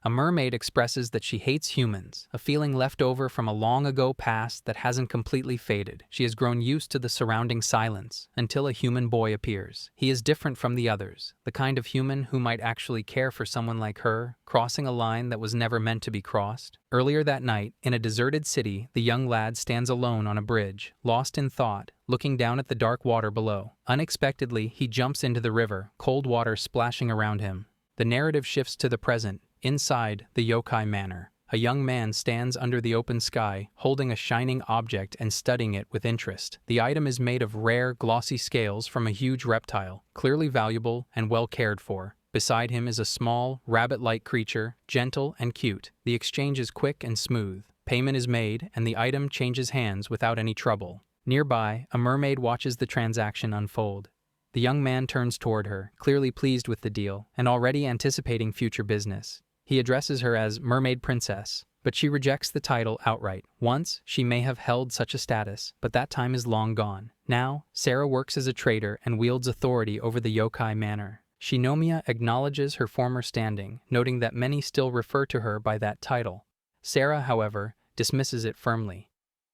A mermaid expresses that she hates humans, a feeling left over from a long-ago past that hasn't completely faded. She has grown used to the surrounding silence until a human boy appears. He is different from the others, the kind of human who might actually care for someone like her, crossing a line that was never meant to be crossed. Earlier that night, in a deserted city, the young lad stands alone on a bridge, lost in thought, looking down at the dark water below. Unexpectedly, he jumps into the river, cold water splashing around him. The narrative shifts to the present. Inside the yokai manor, a young man stands under the open sky, holding a shining object and studying it with interest. The item is made of rare, glossy scales from a huge reptile, clearly valuable and well cared for. Beside him is a small, rabbit-like creature, gentle and cute. The exchange is quick and smooth. Payment is made, and the item changes hands without any trouble. Nearby, a mermaid watches the transaction unfold. The young man turns toward her, clearly pleased with the deal, and already anticipating future business. He addresses her as Mermaid Princess, but she rejects the title outright. Once, she may have held such a status, but that time is long gone. Now, Sarah works as a trader and wields authority over the yokai manor. Shinomiya acknowledges her former standing, noting that many still refer to her by that title. Sarah, however, dismisses it firmly.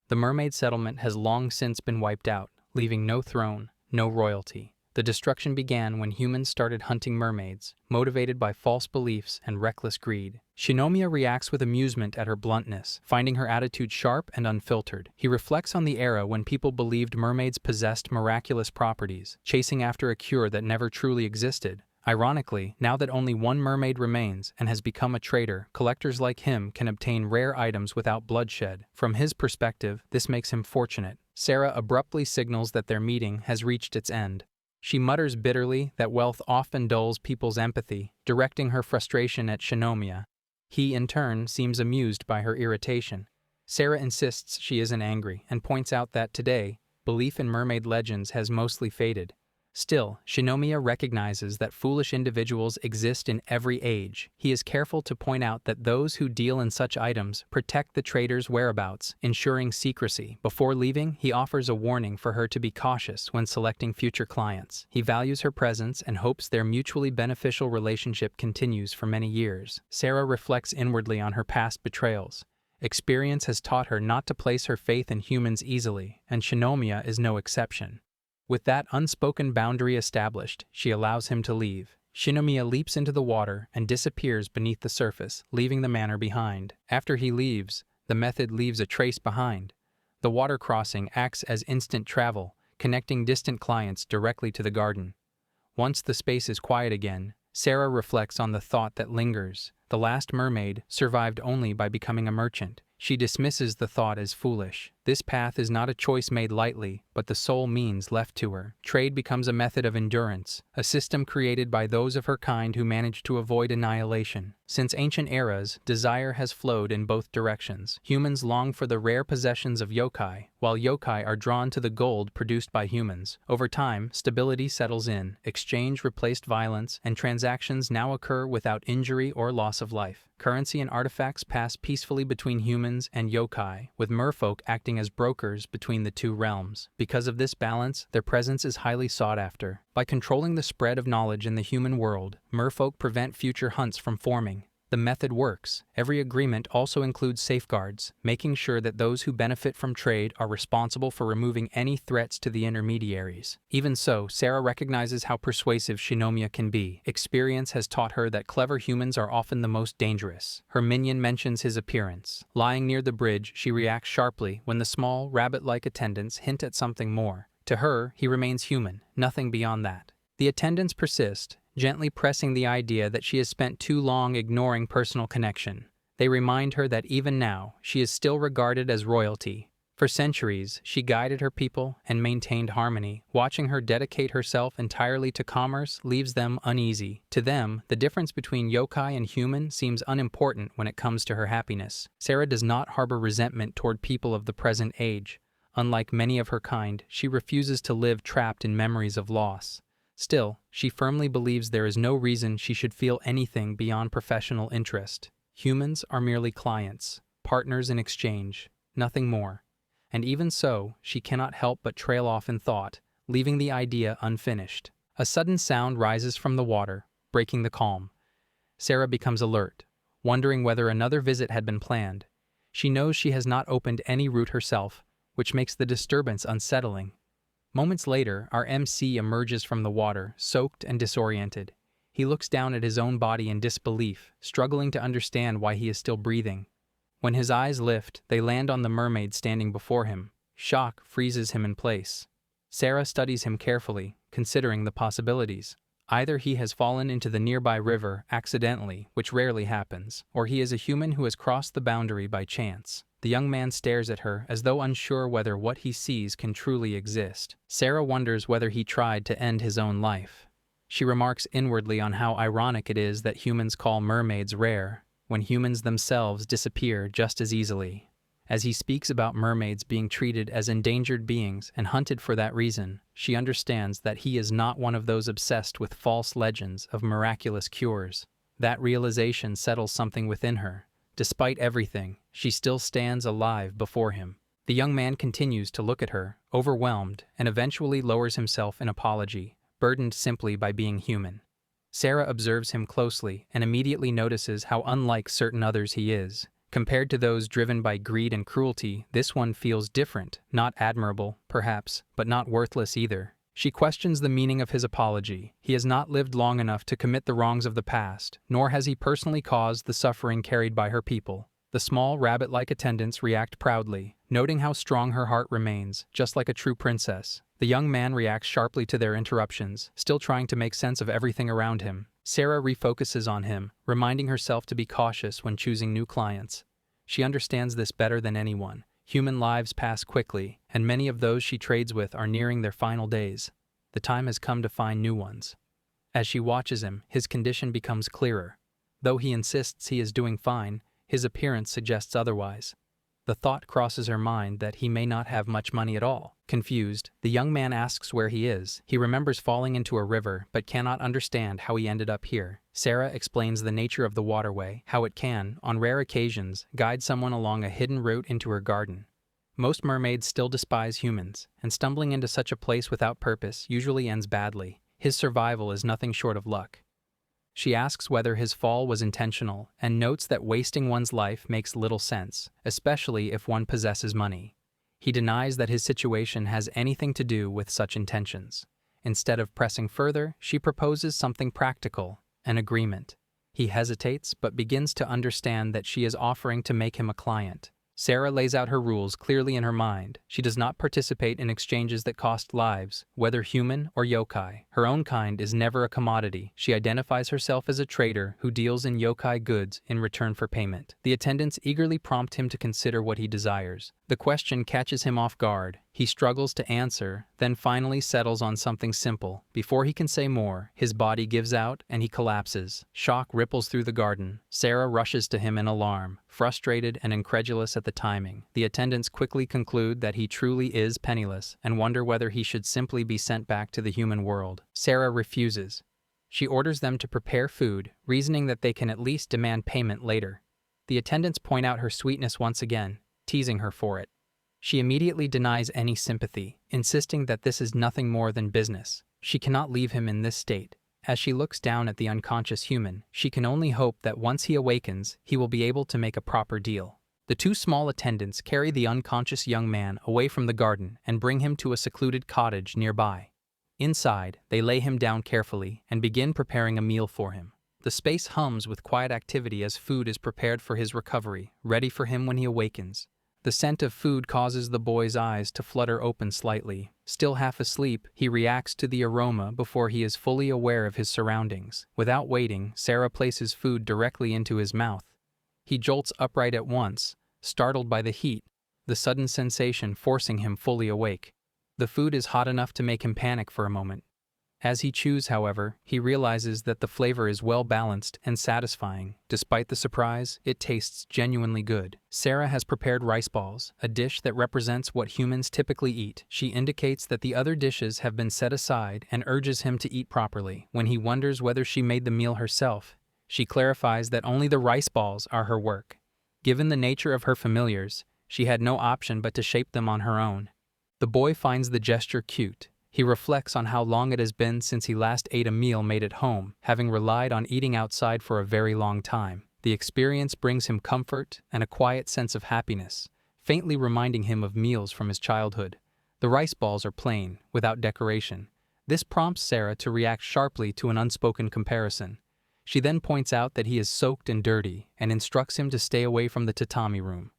The mermaid settlement has long since been wiped out, leaving no throne, no royalty. The destruction began when humans started hunting mermaids, motivated by false beliefs and reckless greed. Shinomiya reacts with amusement at her bluntness, finding her attitude sharp and unfiltered. He reflects on the era when people believed mermaids possessed miraculous properties, chasing after a cure that never truly existed. Ironically, now that only one mermaid remains and has become a trader, collectors like him can obtain rare items without bloodshed. From his perspective, this makes him fortunate. Sarah abruptly signals that their meeting has reached its end. She mutters bitterly that wealth often dulls people's empathy, directing her frustration at Shinomiya. He, in turn, seems amused by her irritation. Sarah insists she isn't angry and points out that today, belief in mermaid legends has mostly faded. Still, Shinomiya recognizes that foolish individuals exist in every age. He is careful to point out that those who deal in such items protect the trader's whereabouts, ensuring secrecy. Before leaving, he offers a warning for her to be cautious when selecting future clients. He values her presence and hopes their mutually beneficial relationship continues for many years. Sarah reflects inwardly on her past betrayals. Experience has taught her not to place her faith in humans easily, and Shinomiya is no exception. With that unspoken boundary established, she allows him to leave. Shinomiya leaps into the water and disappears beneath the surface, leaving the manor behind. After he leaves, the method leaves a trace behind. The water crossing acts as instant travel, connecting distant clients directly to the garden. Once the space is quiet again, Sarah reflects on the thought that lingers. The last mermaid survived only by becoming a merchant. She dismisses the thought as foolish. This path is not a choice made lightly, but the sole means left to her. Trade becomes a method of endurance, a system created by those of her kind who managed to avoid annihilation. Since ancient eras, desire has flowed in both directions. Humans long for the rare possessions of yokai, while yokai are drawn to the gold produced by humans. Over time, stability settles in, exchange replaced violence, and transactions now occur without injury or loss of life. Currency and artifacts pass peacefully between humans and yokai, with merfolk acting as brokers between the two realms. Because of this balance, their presence is highly sought after. By controlling the spread of knowledge in the human world, merfolk prevent future hunts from forming. The method works. Every agreement also includes safeguards, making sure that those who benefit from trade are responsible for removing any threats to the intermediaries. Even so, Sarah recognizes how persuasive Shinomiya can be. Experience has taught her that clever humans are often the most dangerous. Her minion mentions his appearance. Lying near the bridge, she reacts sharply when the small, rabbit-like attendants hint at something more. To her, he remains human, nothing beyond that. The attendants persist, gently pressing the idea that she has spent too long ignoring personal connection. They remind her that even now, she is still regarded as royalty. For centuries, she guided her people and maintained harmony. Watching her dedicate herself entirely to commerce leaves them uneasy. To them, the difference between yokai and human seems unimportant when it comes to her happiness. Sarah does not harbor resentment toward people of the present age. Unlike many of her kind, she refuses to live trapped in memories of loss. Still, she firmly believes there is no reason she should feel anything beyond professional interest. Humans are merely clients, partners in exchange, nothing more. And even so, she cannot help but trail off in thought, leaving the idea unfinished. A sudden sound rises from the water, breaking the calm. Sarah becomes alert. wondering whether another visit had been planned. She knows she has not opened any route herself, which makes the disturbance unsettling. Moments later, our MC emerges from the water, soaked and disoriented. He looks down at his own body in disbelief, struggling to understand why he is still breathing. When his eyes lift, they land on the mermaid standing before him. Shock freezes him in place. Sarah studies him carefully, considering the possibilities. Either he has fallen into the nearby river accidentally, which rarely happens, or he is a human who has crossed the boundary by chance. The young man stares at her as though unsure whether what he sees can truly exist. Sarah wonders whether he tried to end his own life. She remarks inwardly on how ironic it is that humans call mermaids rare, when humans themselves disappear just as easily. As he speaks about mermaids being treated as endangered beings and hunted for that reason, she understands that he is not one of those obsessed with false legends of miraculous cures. That realization settles something within her. Despite everything, she still stands alive before him. The young man continues to look at her, overwhelmed, and eventually lowers himself in apology, burdened simply by being human. Sarah observes him closely and immediately notices how unlike certain others he is. Compared to those driven by greed and cruelty, this one feels different, not admirable, perhaps, but not worthless either. She questions the meaning of his apology. He has not lived long enough to commit the wrongs of the past, nor has he personally caused the suffering carried by her people. The small, rabbit-like attendants react proudly, noting how strong her heart remains, just like a true princess. The young man reacts sharply to their interruptions, still trying to make sense of everything around him. Sarah refocuses on him, reminding herself to be cautious when choosing new clients. She understands this better than anyone. Human lives pass quickly, and many of those she trades with are nearing their final days. The time has come to find new ones. As she watches him, his condition becomes clearer. Though he insists he is doing fine, his appearance suggests otherwise. The thought crosses her mind that he may not have much money at all. Confused, the young man asks where he is. He remembers falling into a river, but cannot understand how he ended up here. Sarah explains the nature of the waterway, how it can, on rare occasions, guide someone along a hidden route into her garden. Most mermaids still despise humans, and stumbling into such a place without purpose usually ends badly. His survival is nothing short of luck. She asks whether his fall was intentional, and notes that wasting one's life makes little sense, especially if one possesses money. He denies that his situation has anything to do with such intentions. Instead of pressing further, she proposes something practical, an agreement. He hesitates, but begins to understand that she is offering to make him a client. Sarah lays out her rules clearly in her mind. She does not participate in exchanges that cost lives, whether human or yokai. Her own kind is never a commodity. She identifies herself as a trader who deals in yokai goods in return for payment. The attendants eagerly prompt him to consider what he desires. The question catches him off guard. He struggles to answer, then finally settles on something simple. Before he can say more, his body gives out and he collapses. Shock ripples through the garden. Sarah rushes to him in alarm, frustrated and incredulous at the timing. The attendants quickly conclude that he truly is penniless and wonder whether he should simply be sent back to the human world. Sarah refuses. She orders them to prepare food, reasoning that they can at least demand payment later. The attendants point out her sweetness once again, teasing her for it. She immediately denies any sympathy, insisting that this is nothing more than business. She cannot leave him in this state. As she looks down at the unconscious human, she can only hope that once he awakens, he will be able to make a proper deal. The two small attendants carry the unconscious young man away from the garden and bring him to a secluded cottage nearby. Inside, they lay him down carefully and begin preparing a meal for him. The space hums with quiet activity as food is prepared for his recovery, ready for him when he awakens. The scent of food causes the boy's eyes to flutter open slightly. Still half asleep, he reacts to the aroma before he is fully aware of his surroundings. Without waiting, Sarah places food directly into his mouth. He jolts upright at once, startled by the heat, the sudden sensation forcing him fully awake. The food is hot enough to make him panic for a moment. As he chews, however, he realizes that the flavor is well balanced and satisfying. Despite the surprise, it tastes genuinely good. Sarah has prepared rice balls, a dish that represents what humans typically eat. She indicates that the other dishes have been set aside and urges him to eat properly. When he wonders whether she made the meal herself, she clarifies that only the rice balls are her work. Given the nature of her familiars, she had no option but to shape them on her own. The boy finds the gesture cute. He reflects on how long it has been since he last ate a meal made at home, having relied on eating outside for a very long time. The experience brings him comfort and a quiet sense of happiness, faintly reminding him of meals from his childhood. The rice balls are plain, without decoration. This prompts Sarah to react sharply to an unspoken comparison. She then points out that he is soaked and dirty and instructs him to stay away from the tatami room.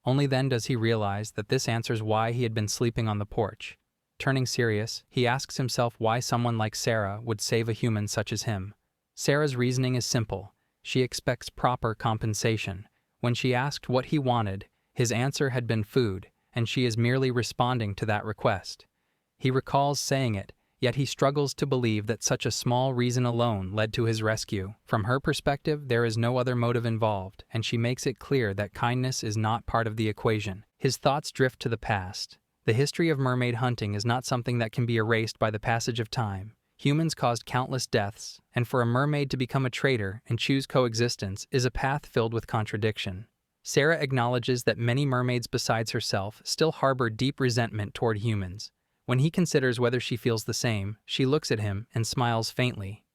Only then does he realize that this answers why he had been sleeping on the porch. Turning serious, he asks himself why someone like Sarah would save a human such as him. Sarah's reasoning is simple. She expects proper compensation. When she asked what he wanted, his answer had been food, and she is merely responding to that request. He recalls saying it, yet he struggles to believe that such a small reason alone led to his rescue. From her perspective, there is no other motive involved, and she makes it clear that kindness is not part of the equation. His thoughts drift to the past. The history of mermaid hunting is not something that can be erased by the passage of time. Humans caused countless deaths, and for a mermaid to become a traitor and choose coexistence is a path filled with contradiction. Sarah acknowledges that many mermaids besides herself still harbor deep resentment toward humans. When he considers whether she feels the same, she looks at him and smiles faintly.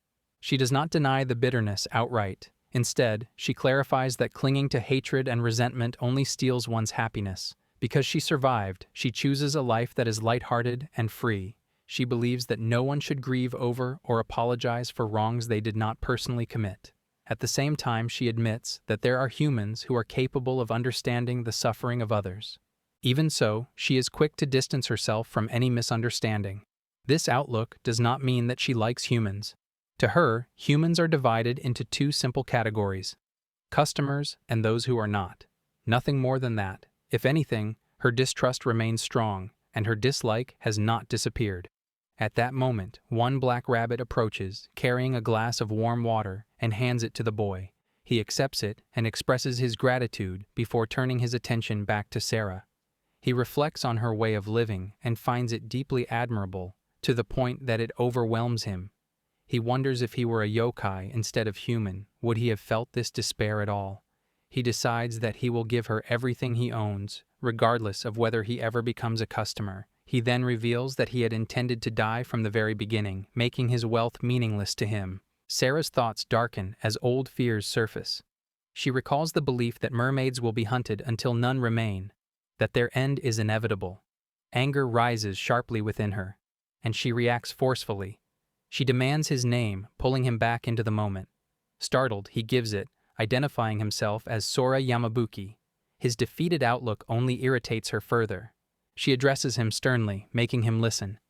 She does not deny the bitterness outright. Instead, she clarifies that clinging to hatred and resentment only steals one's happiness. Because she survived, she chooses a life that is lighthearted and free. She believes that no one should grieve over or apologize for wrongs they did not personally commit. At the same time, she admits that there are humans who are capable of understanding the suffering of others. Even so, she is quick to distance herself from any misunderstanding. This outlook does not mean that she likes humans. To her, humans are divided into two simple categories: customers and those who are not. Nothing more than that. If anything, her distrust remains strong, and her dislike has not disappeared. At that moment, one black rabbit approaches, carrying a glass of warm water, and hands it to the boy. He accepts it and expresses his gratitude before turning his attention back to Sarah. He reflects on her way of living and finds it deeply admirable, to the point that it overwhelms him. He wonders if he were a yokai instead of human, would he have felt this despair at all? He decides that he will give her everything he owns, regardless of whether he ever becomes a customer. He then reveals that he had intended to die from the very beginning, making his wealth meaningless to him. Sarah's thoughts darken as old fears surface. She recalls the belief that mermaids will be hunted until none remain, that their end is inevitable. Anger rises sharply within her, and she reacts forcefully. She demands his name, pulling him back into the moment. Startled, he gives it, identifying himself as Sora Yamabuki. His defeated outlook only irritates her further. She addresses him sternly, making him listen.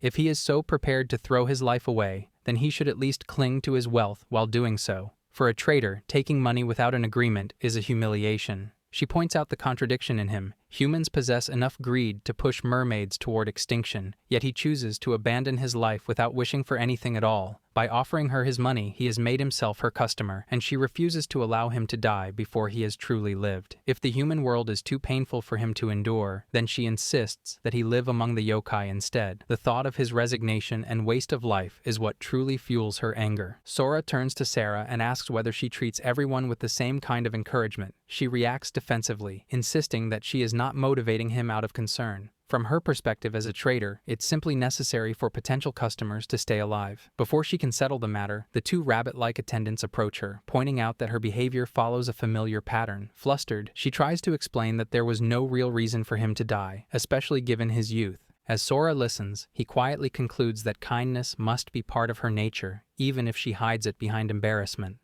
If he is so prepared to throw his life away, then he should at least cling to his wealth while doing so. For a traitor, taking money without an agreement is a humiliation. She points out the contradiction in him. Humans possess enough greed to push mermaids toward extinction, yet he chooses to abandon his life without wishing for anything at all. By offering her his money, he has made himself her customer, and she refuses to allow him to die before he has truly lived. If the human world is too painful for him to endure, then she insists that he live among the yokai instead. The thought of his resignation and waste of life is what truly fuels her anger. Sora turns to Sarah and asks whether she treats everyone with the same kind of encouragement. She reacts defensively, insisting that she is not motivating him out of concern. From her perspective as a trader, it's simply necessary for potential customers to stay alive. Before she can settle the matter, the two rabbit-like attendants approach her, pointing out that her behavior follows a familiar pattern. Flustered, she tries to explain that there was no real reason for him to die, especially given his youth. As Sora listens, he quietly concludes that kindness must be part of her nature, even if she hides it behind embarrassment.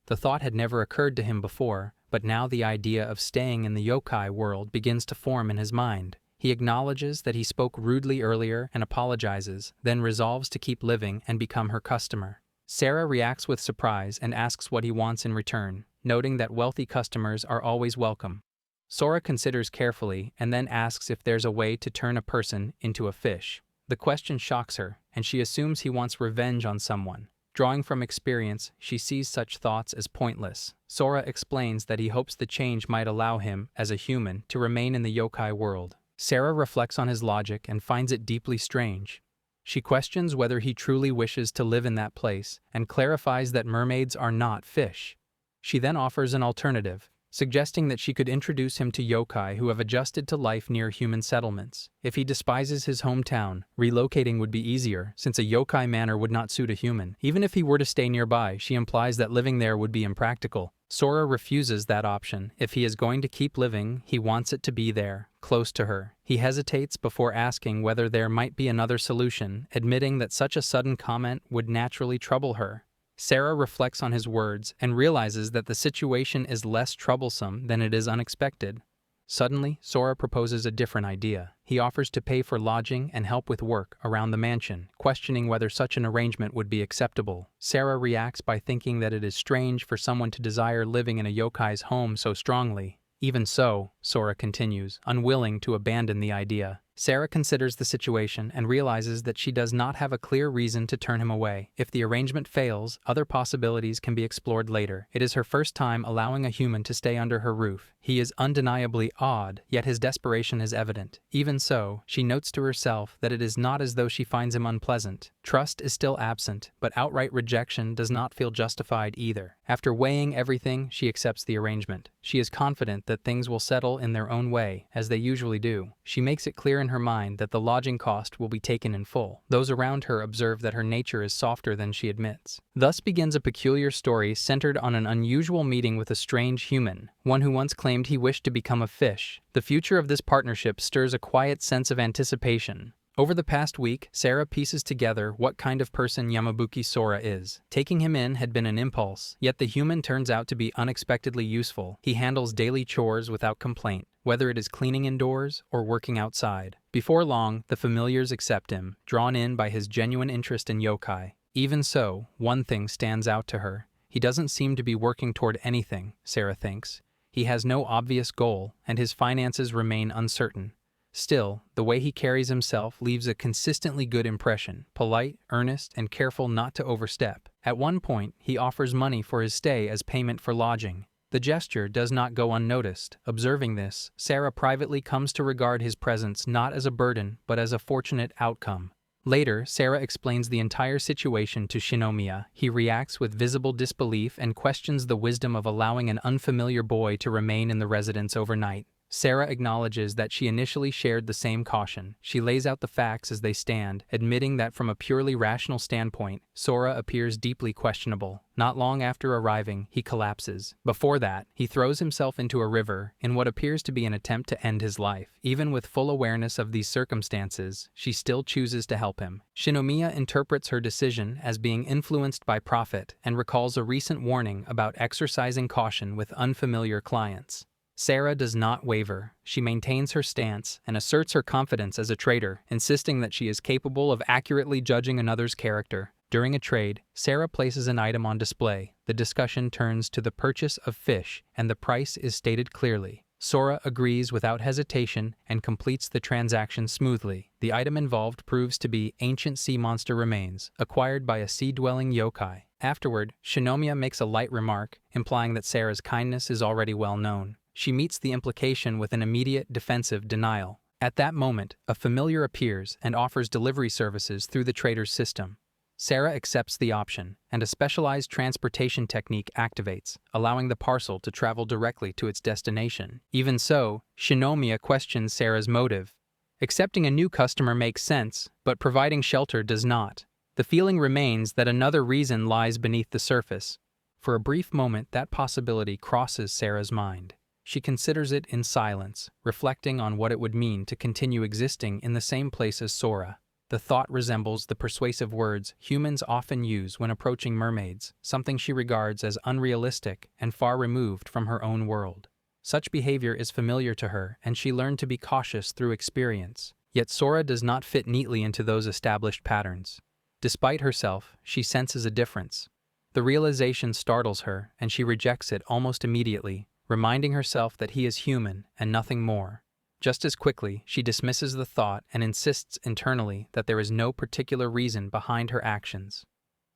The thought had never occurred to him before, but now the idea of staying in the yokai world begins to form in his mind. He acknowledges that he spoke rudely earlier and apologizes, then resolves to keep living and become her customer. Sarah reacts with surprise and asks what he wants in return, noting that wealthy customers are always welcome. Sora considers carefully and then asks if there's a way to turn a person into a fish. The question shocks her, and she assumes he wants revenge on someone. Drawing from experience, she sees such thoughts as pointless. Sora explains that he hopes the change might allow him, as a human, to remain in the yokai world. Sarah reflects on his logic and finds it deeply strange. She questions whether he truly wishes to live in that place and clarifies that mermaids are not fish. She then offers an alternative, suggesting that she could introduce him to yokai who have adjusted to life near human settlements. If he despises his hometown, relocating would be easier, since a yokai manor would not suit a human. Even if he were to stay nearby, she implies that living there would be impractical. Sora refuses that option. If he is going to keep living, he wants it to be there, close to her. He hesitates before asking whether there might be another solution, admitting that such a sudden comment would naturally trouble her. Sarah reflects on his words and realizes that the situation is less troublesome than it is unexpected. Suddenly, Sora proposes a different idea. He offers to pay for lodging and help with work around the mansion, questioning whether such an arrangement would be acceptable. Sarah reacts by thinking that it is strange for someone to desire living in a yokai's home so strongly. Even so, Sora continues, unwilling to abandon the idea. Sarah considers the situation and realizes that she does not have a clear reason to turn him away. If the arrangement fails, other possibilities can be explored later. It is her first time allowing a human to stay under her roof. He is undeniably odd, yet his desperation is evident. Even so, she notes to herself that it is not as though she finds him unpleasant. Trust is still absent, but outright rejection does not feel justified either. After weighing everything, she accepts the arrangement. She is confident that things will settle in their own way, as they usually do. She makes it clear in her mind that the lodging cost will be taken in full. Those around her observe that her nature is softer than she admits. Thus begins a peculiar story centered on an unusual meeting with a strange human, one who once claimed he wished to become a fish. The future of this partnership stirs a quiet sense of anticipation. Over the past week, Sarah pieces together what kind of person Yamabuki Sora is. Taking him in had been an impulse, yet the human turns out to be unexpectedly useful. He handles daily chores without complaint, whether it is cleaning indoors or working outside. Before long, the familiars accept him, drawn in by his genuine interest in yokai. Even so, one thing stands out to her. He doesn't seem to be working toward anything, Sarah thinks. He has no obvious goal, and his finances remain uncertain. Still, the way he carries himself leaves a consistently good impression, polite, earnest, and careful not to overstep. At one point, he offers money for his stay as payment for lodging. The gesture does not go unnoticed. Observing this, Sarah privately comes to regard his presence not as a burden, but as a fortunate outcome. Later, Sarah explains the entire situation to Shinomiya. He reacts with visible disbelief and questions the wisdom of allowing an unfamiliar boy to remain in the residence overnight. Sarah acknowledges that she initially shared the same caution. She lays out the facts as they stand, admitting that from a purely rational standpoint, Sora appears deeply questionable. Not long after arriving, he collapses. Before that, he throws himself into a river in what appears to be an attempt to end his life. Even with full awareness of these circumstances, she still chooses to help him. Shinomiya interprets her decision as being influenced by profit and recalls a recent warning about exercising caution with unfamiliar clients. Sarah does not waver. She maintains her stance and asserts her confidence as a trader, insisting that she is capable of accurately judging another's character. During a trade, Sarah places an item on display. The discussion turns to the purchase of fish, and the price is stated clearly. Sora agrees without hesitation and completes the transaction smoothly. The item involved proves to be ancient sea monster remains, acquired by a sea-dwelling yokai. Afterward, Shinomiya makes a light remark, implying that Sarah's kindness is already well known. She meets the implication with an immediate defensive denial. At that moment, a familiar appears and offers delivery services through the trader's system. Sarah accepts the option, and a specialized transportation technique activates, allowing the parcel to travel directly to its destination. Even so, Shinomiya questions Sarah's motive. Accepting a new customer makes sense, but providing shelter does not. The feeling remains that another reason lies beneath the surface. For a brief moment, that possibility crosses Sarah's mind. She considers it in silence, reflecting on what it would mean to continue existing in the same place as Sora. The thought resembles the persuasive words humans often use when approaching mermaids, something she regards as unrealistic and far removed from her own world. Such behavior is familiar to her, and she learned to be cautious through experience. Yet Sora does not fit neatly into those established patterns. Despite herself, she senses a difference. The realization startles her, and she rejects it almost immediately, reminding herself that he is human and nothing more. Just as quickly, she dismisses the thought and insists internally that there is no particular reason behind her actions.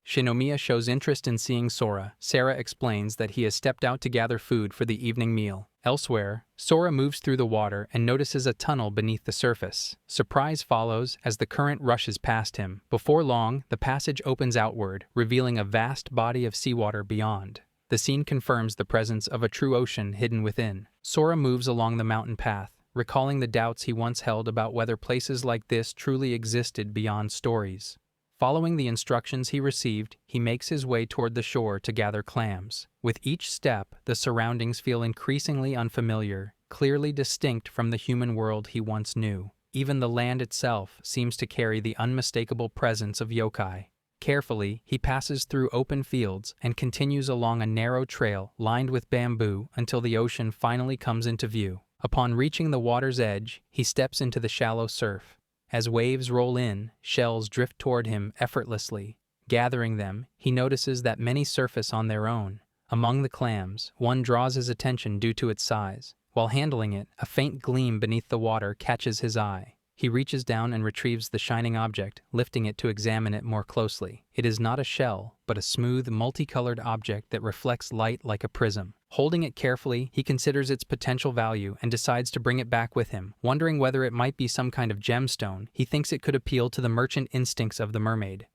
Shinomiya shows interest in seeing Sora. Sarah explains that he has stepped out to gather food for the evening meal. Elsewhere, Sora moves through the water and notices a tunnel beneath the surface. Surprise follows as the current rushes past him. Before long, the passage opens outward, revealing a vast body of seawater beyond. The scene confirms the presence of a true ocean hidden within. Sora moves along the mountain path, recalling the doubts he once held about whether places like this truly existed beyond stories. Following the instructions he received, he makes his way toward the shore to gather clams. With each step, the surroundings feel increasingly unfamiliar, clearly distinct from the human world he once knew. Even the land itself seems to carry the unmistakable presence of yokai. Carefully, he passes through open fields and continues along a narrow trail lined with bamboo until the ocean finally comes into view. Upon reaching the water's edge, he steps into the shallow surf. As waves roll in, shells drift toward him effortlessly. Gathering them, he notices that many surface on their own. Among the clams, one draws his attention due to its size. While handling it, a faint gleam beneath the water catches his eye. He reaches down and retrieves the shining object, lifting it to examine it more closely. It is not a shell, but a smooth, multicolored object that reflects light like a prism. Holding it carefully, he considers its potential value and decides to bring it back with him. Wondering whether it might be some kind of gemstone, he thinks it could appeal to the merchant instincts of the mermaid.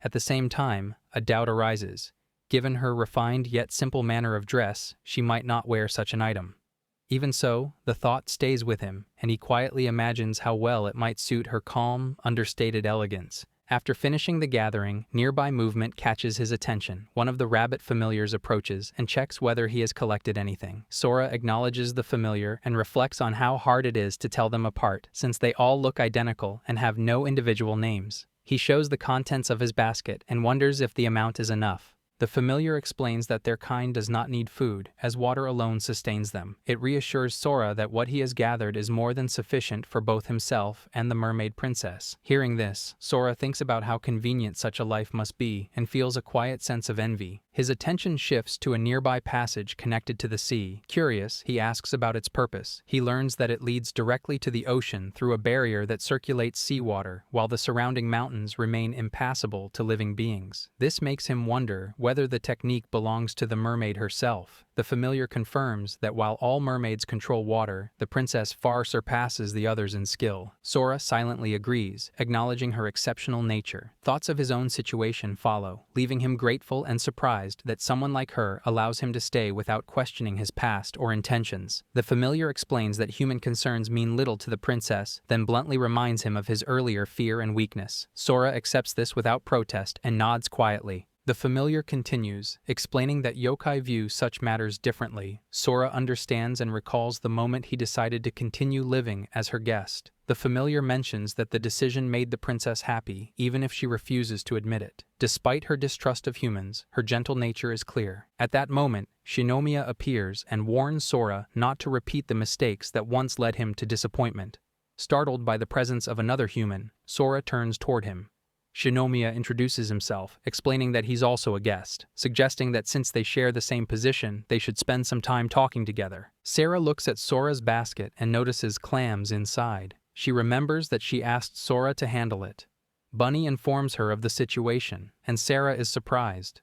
At the same time, a doubt arises. Given her refined yet simple manner of dress, she might not wear such an item. Even so, the thought stays with him, and he quietly imagines how well it might suit her calm, understated elegance. After finishing the gathering, nearby movement catches his attention. One of the rabbit familiars approaches and checks whether he has collected anything. Sora acknowledges the familiar and reflects on how hard it is to tell them apart, since they all look identical and have no individual names. He shows the contents of his basket and wonders if the amount is enough. The familiar explains that their kind does not need food, as water alone sustains them. It reassures Sora that what he has gathered is more than sufficient for both himself and the mermaid princess. Hearing this, Sora thinks about how convenient such a life must be and feels a quiet sense of envy. His attention shifts to a nearby passage connected to the sea. Curious, he asks about its purpose. He learns that it leads directly to the ocean through a barrier that circulates seawater, while the surrounding mountains remain impassable to living beings. This makes him wonder whether the technique belongs to the mermaid herself. The familiar confirms that while all mermaids control water, the princess far surpasses the others in skill. Sora silently agrees, acknowledging her exceptional nature. Thoughts of his own situation follow, leaving him grateful and surprised that someone like her allows him to stay without questioning his past or intentions. The familiar explains that human concerns mean little to the princess, then bluntly reminds him of his earlier fear and weakness. Sora accepts this without protest and nods quietly. The familiar continues, explaining that yokai view such matters differently. Sora understands and recalls the moment he decided to continue living as her guest. The familiar mentions that the decision made the princess happy, even if she refuses to admit it. Despite her distrust of humans, her gentle nature is clear. At that moment, Shinomiya appears and warns Sora not to repeat the mistakes that once led him to disappointment. Startled by the presence of another human, Sora turns toward him. Shinomiya introduces himself, explaining that he's also a guest, suggesting that since they share the same position, they should spend some time talking together. Sarah looks at Sora's basket and notices clams inside. She remembers that she asked Sora to handle it. Bunny informs her of the situation, and Sarah is surprised.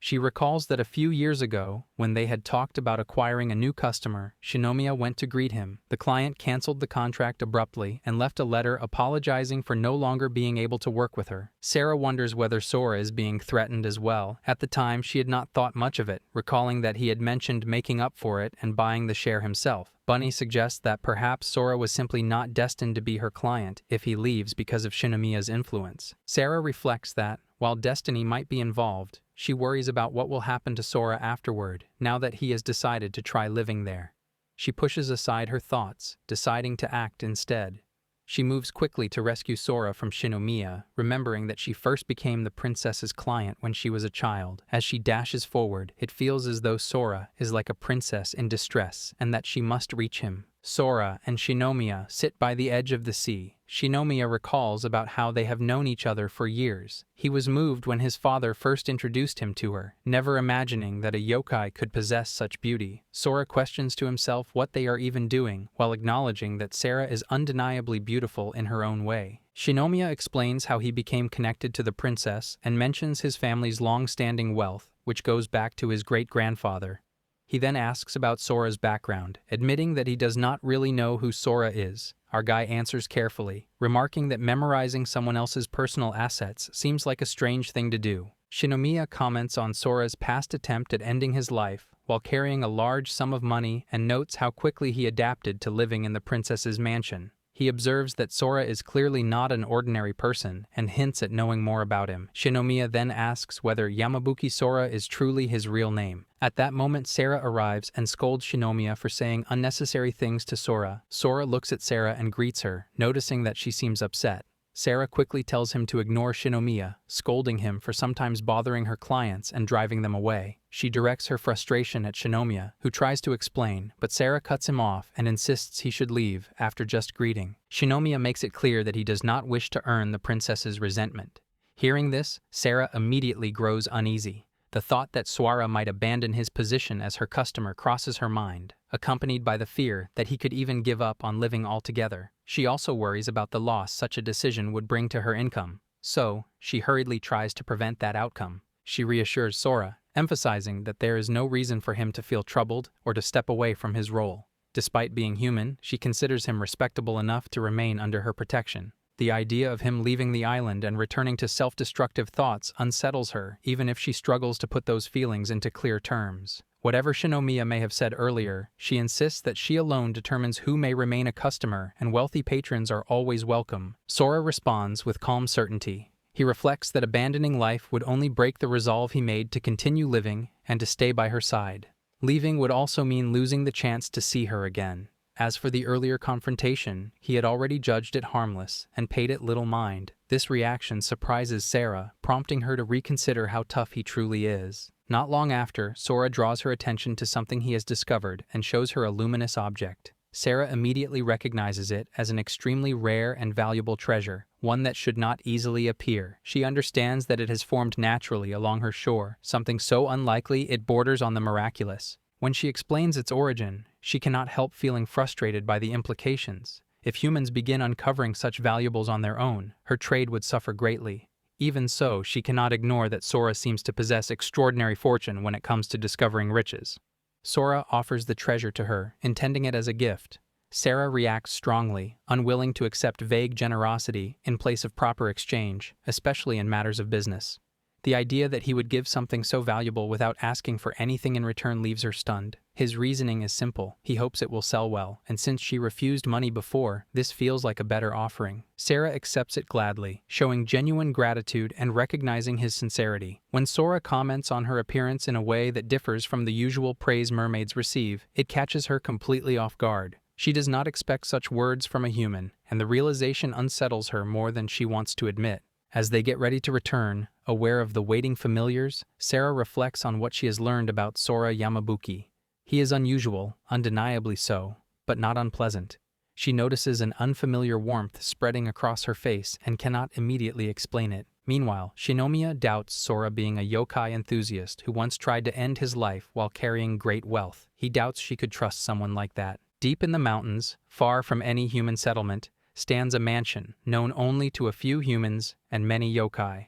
She recalls that a few years ago, when they had talked about acquiring a new customer, Shinomiya went to greet him. The client canceled the contract abruptly and left a letter apologizing for no longer being able to work with her. Sarah wonders whether Sora is being threatened as well. At the time, she had not thought much of it, recalling that he had mentioned making up for it and buying the share himself. Bunny suggests that perhaps Sora was simply not destined to be her client if he leaves because of Shinomiya's influence. Sarah reflects that, while destiny might be involved, she worries about what will happen to Sora afterward, now that he has decided to try living there. She pushes aside her thoughts, deciding to act instead. She moves quickly to rescue Sora from Shinomiya, remembering that she first became the princess's client when she was a child. As she dashes forward, it feels as though Sora is like a princess in distress and that she must reach him. Sora and Shinomiya sit by the edge of the sea. Shinomiya recalls about how they have known each other for years. He was moved when his father first introduced him to her, never imagining that a yokai could possess such beauty. Sora questions to himself what they are even doing, while acknowledging that Sarah is undeniably beautiful in her own way. Shinomiya explains how he became connected to the princess and mentions his family's long-standing wealth, which goes back to his great-grandfather. He then asks about Sora's background, admitting that he does not really know who Sora is. Our guy answers carefully, remarking that memorizing someone else's personal assets seems like a strange thing to do. Shinomiya comments on Sora's past attempt at ending his life while carrying a large sum of money and notes how quickly he adapted to living in the princess's mansion. He observes that Sora is clearly not an ordinary person and hints at knowing more about him. Shinomiya then asks whether Yamabuki Sora is truly his real name. At that moment, Sarah arrives and scolds Shinomiya for saying unnecessary things to Sora. Sora looks at Sarah and greets her, noticing that she seems upset. Sarah quickly tells him to ignore Shinomiya, scolding him for sometimes bothering her clients and driving them away. She directs her frustration at Shinomiya, who tries to explain, but Sarah cuts him off and insists he should leave after just greeting. Shinomiya makes it clear that he does not wish to earn the princess's resentment. Hearing this, Sarah immediately grows uneasy. The thought that Sora might abandon his position as her customer crosses her mind, accompanied by the fear that he could even give up on living altogether. She also worries about the loss such a decision would bring to her income, so she hurriedly tries to prevent that outcome. She reassures Sora, emphasizing that there is no reason for him to feel troubled or to step away from his role. Despite being human, she considers him respectable enough to remain under her protection. The idea of him leaving the island and returning to self-destructive thoughts unsettles her, even if she struggles to put those feelings into clear terms. Whatever Shinomiya may have said earlier, she insists that she alone determines who may remain a customer and wealthy patrons are always welcome. Sora responds with calm certainty. He reflects that abandoning life would only break the resolve he made to continue living and to stay by her side. Leaving would also mean losing the chance to see her again. As for the earlier confrontation, he had already judged it harmless and paid it little mind. This reaction surprises Sarah, prompting her to reconsider how tough he truly is. Not long after, Sora draws her attention to something he has discovered and shows her a luminous object. Sarah immediately recognizes it as an extremely rare and valuable treasure, one that should not easily appear. She understands that it has formed naturally along her shore, something so unlikely it borders on the miraculous. When she explains its origin, she cannot help feeling frustrated by the implications. If humans begin uncovering such valuables on their own, her trade would suffer greatly. Even so, she cannot ignore that Sora seems to possess extraordinary fortune when it comes to discovering riches. Sora offers the treasure to her, intending it as a gift. Sarah reacts strongly, unwilling to accept vague generosity in place of proper exchange, especially in matters of business. The idea that he would give something so valuable without asking for anything in return leaves her stunned. His reasoning is simple. He hopes it will sell well, and since she refused money before, this feels like a better offering. Sarah accepts it gladly, showing genuine gratitude and recognizing his sincerity. When Sora comments on her appearance in a way that differs from the usual praise mermaids receive, it catches her completely off guard. She does not expect such words from a human, and the realization unsettles her more than she wants to admit. As they get ready to return, aware of the waiting familiars, Sarah reflects on what she has learned about Sora Yamabuki. He is unusual, undeniably so, but not unpleasant. She notices an unfamiliar warmth spreading across her face and cannot immediately explain it. Meanwhile, Shinomiya doubts Sora being a yokai enthusiast who once tried to end his life while carrying great wealth. He doubts she could trust someone like that. Deep in the mountains, far from any human settlement, stands a mansion known only to a few humans and many yokai.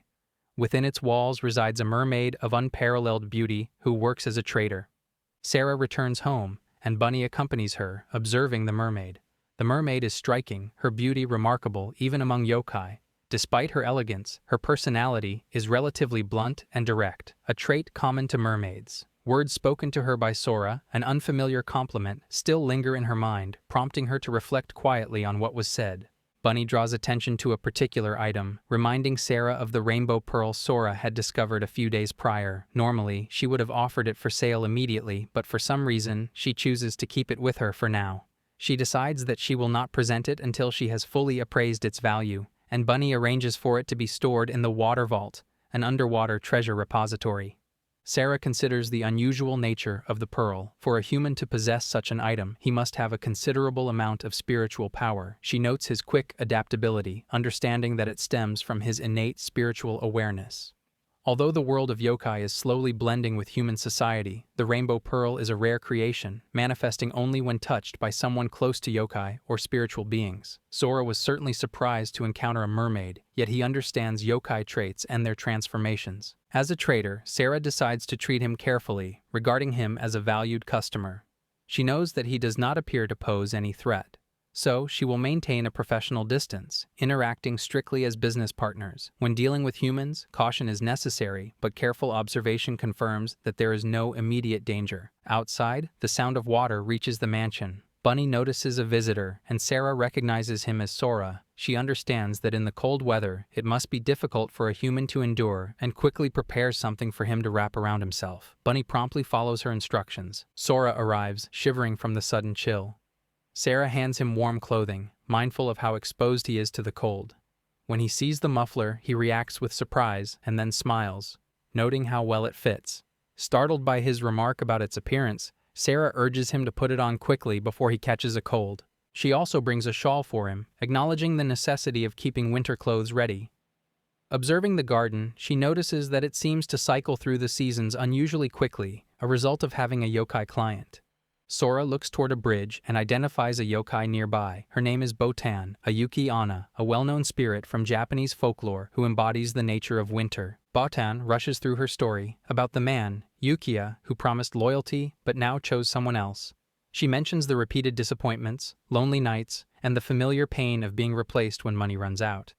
Within its walls resides a mermaid of unparalleled beauty who works as a trader. Sarah returns home, and Bunny accompanies her, observing the mermaid. The mermaid is striking, her beauty remarkable even among yokai. Despite her elegance, her personality is relatively blunt and direct, a trait common to mermaids. Words spoken to her by Sora, an unfamiliar compliment, still linger in her mind, prompting her to reflect quietly on what was said. Bunny draws attention to a particular item, reminding Sarah of the rainbow pearl Sora had discovered a few days prior. Normally, she would have offered it for sale immediately, but for some reason, she chooses to keep it with her for now. She decides that she will not present it until she has fully appraised its value, and Bunny arranges for it to be stored in the water vault, an underwater treasure repository. Sarah considers the unusual nature of the pearl. For a human to possess such an item, he must have a considerable amount of spiritual power. She notes his quick adaptability, understanding that it stems from his innate spiritual awareness. Although the world of yokai is slowly blending with human society, the rainbow pearl is a rare creation, manifesting only when touched by someone close to yokai or spiritual beings. Sora was certainly surprised to encounter a mermaid, yet he understands yokai traits and their transformations. As a trader, Sarah decides to treat him carefully, regarding him as a valued customer. She knows that he does not appear to pose any threat. So, she will maintain a professional distance, interacting strictly as business partners. When dealing with humans, caution is necessary, but careful observation confirms that there is no immediate danger. Outside, the sound of water reaches the mansion. Bunny notices a visitor, and Sarah recognizes him as Sora. She understands that in the cold weather, it must be difficult for a human to endure, and quickly prepares something for him to wrap around himself. Bunny promptly follows her instructions. Sora arrives, shivering from the sudden chill. Sarah hands him warm clothing, mindful of how exposed he is to the cold. When he sees the muffler, he reacts with surprise and then smiles, noting how well it fits. Startled by his remark about its appearance, Sarah urges him to put it on quickly before he catches a cold. She also brings a shawl for him, acknowledging the necessity of keeping winter clothes ready. Observing the garden, she notices that it seems to cycle through the seasons unusually quickly, a result of having a yokai client. Sora looks toward a bridge and identifies a yokai nearby. Her name is Botan, a Yuki-onna, a well-known spirit from Japanese folklore who embodies the nature of winter. Botan rushes through her story about the man, Yukiya, who promised loyalty but now chose someone else. She mentions the repeated disappointments, lonely nights, and the familiar pain of being replaced when money runs out.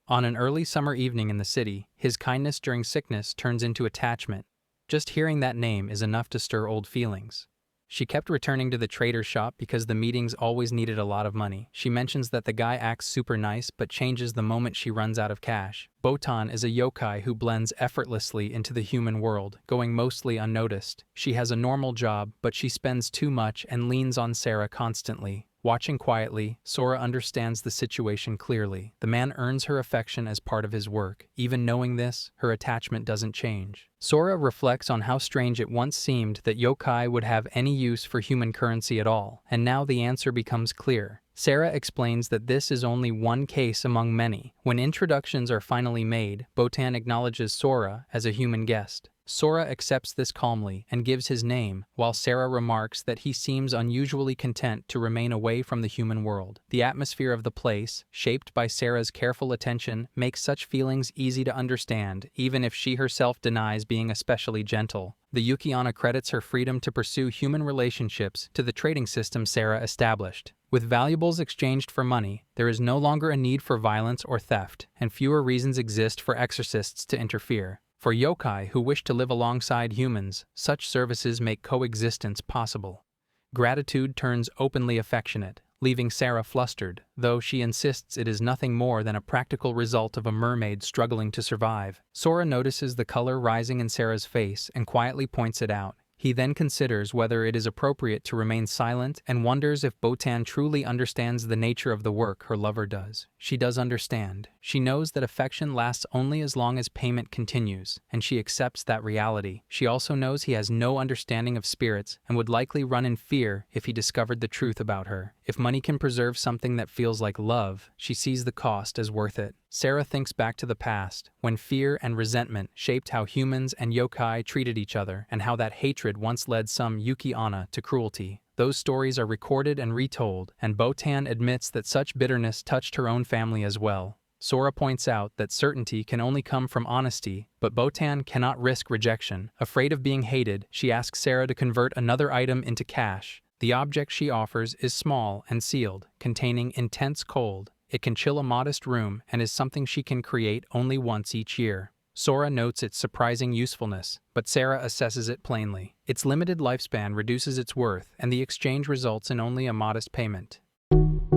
On an early summer evening in the city, his kindness during sickness turns into attachment. Just hearing that name is enough to stir old feelings. She kept returning to the trader's shop because the meetings always needed a lot of money. She mentions that the guy acts super nice but changes the moment she runs out of cash. Botan is a yokai who blends effortlessly into the human world, going mostly unnoticed. She has a normal job, but she spends too much and leans on Sarah constantly. Watching quietly, Sora understands the situation clearly. The man earns her affection as part of his work. Even knowing this, her attachment doesn't change. Sora reflects on how strange it once seemed that yokai would have any use for human currency at all, and now the answer becomes clear. Sarah explains that this is only one case among many. When introductions are finally made, Botan acknowledges Sora as a human guest. Sora accepts this calmly and gives his name, while Sarah remarks that he seems unusually content to remain away from the human world. The atmosphere of the place, shaped by Sarah's careful attention, makes such feelings easy to understand, even if she herself denies being especially gentle. The Yuki-onna credits her freedom to pursue human relationships to the trading system Sarah established. With valuables exchanged for money, there is no longer a need for violence or theft, and fewer reasons exist for exorcists to interfere. For yokai who wish to live alongside humans, such services make coexistence possible. Gratitude turns openly affectionate, leaving Sarah flustered, though she insists it is nothing more than a practical result of a mermaid struggling to survive. Sora notices the color rising in Sarah's face and quietly points it out. He then considers whether it is appropriate to remain silent and wonders if Botan truly understands the nature of the work her lover does. She does understand. She knows that affection lasts only as long as payment continues, and she accepts that reality. She also knows he has no understanding of spirits and would likely run in fear if he discovered the truth about her. If money can preserve something that feels like love, she sees the cost as worth it. Sarah thinks back to the past, when fear and resentment shaped how humans and yokai treated each other, and how that hatred once led some Yuki-onna to cruelty. Those stories are recorded and retold, and Botan admits that such bitterness touched her own family as well. Sora points out that certainty can only come from honesty, but Botan cannot risk rejection. Afraid of being hated, she asks Sarah to convert another item into cash. The object she offers is small and sealed, containing intense cold. It can chill a modest room and is something she can create only once each year. Sora notes its surprising usefulness, but Sarah assesses it plainly. Its limited lifespan reduces its worth, and the exchange results in only a modest payment.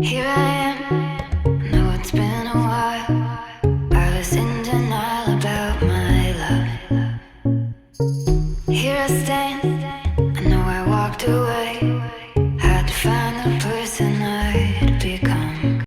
Here I am, know it's been a while.